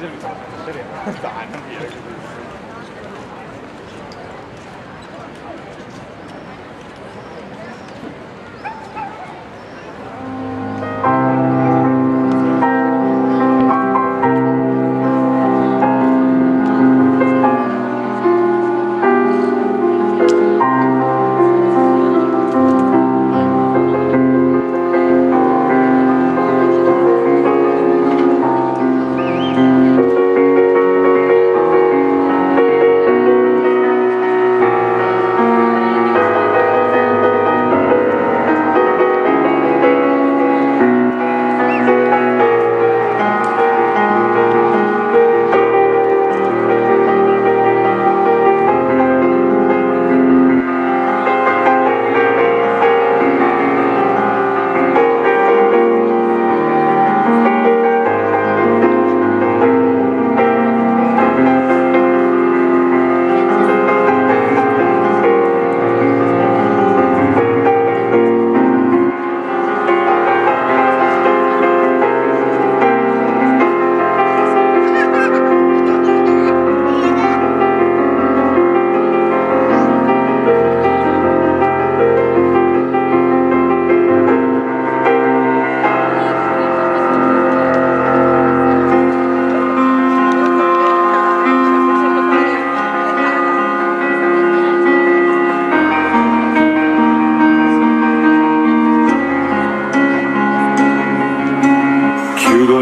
จะมีสารทั้งทีเลย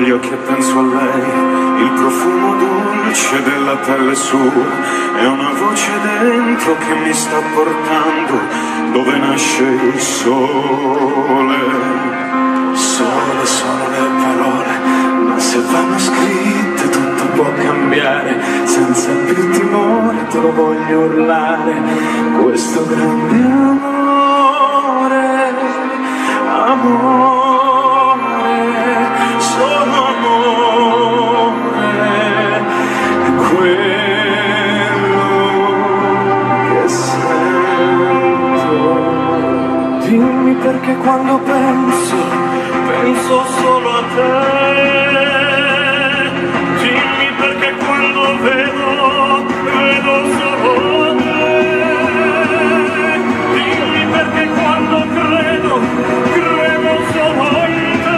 Gli occhi e penso a lei, il profumo dolce della pelle sua, è una voce dentro che mi sta portando dove nasce il sole. Sole sono le parole, ma se vanno scritte tutto può cambiare, senza più timore te lo voglio urlare, questo grande amore, amore. Sono amore, quello che sento. Dimmi perché quando penso solo a te. Dimmi perché quando vedo solo te. Dimmi perché quando credo solo in te.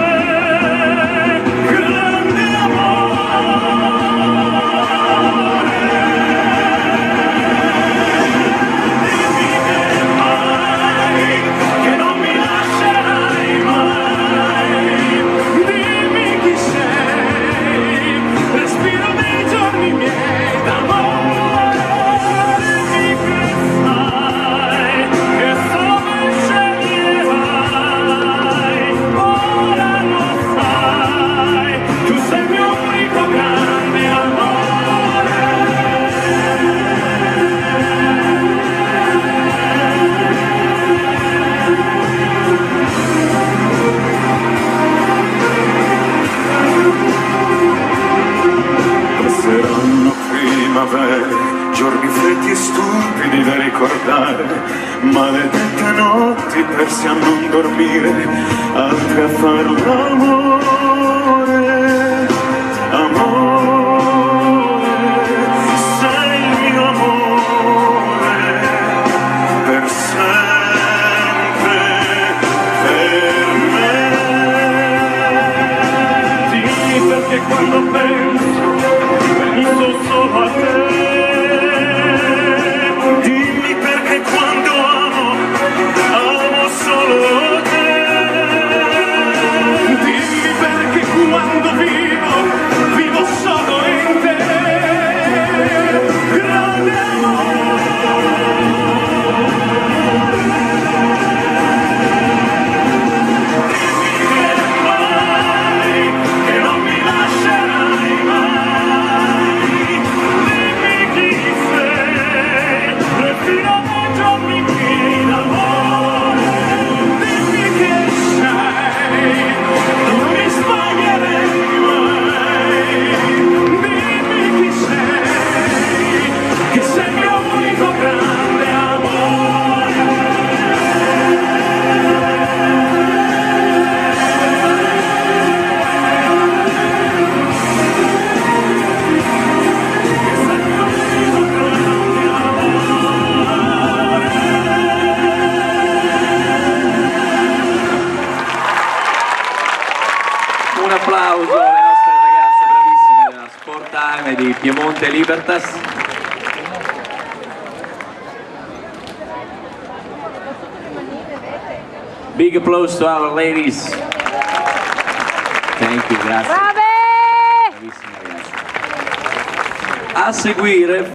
Giorni freddi e stupidi da ricordare, maledette notti persi a non dormire, altre a fare l'amore, amore, sei il mio amore, per sempre, per me. Dimmi perché quando penso solo a te. Dimmi perché quando amo solo te. Dimmi perché quando vivo solo in te. Grande amore. Dimmi che non mi lascerai mai. Piemonte Libertas. Big applause to our ladies. Thank you, grazie. Brave! Bravissime ragazze. A seguire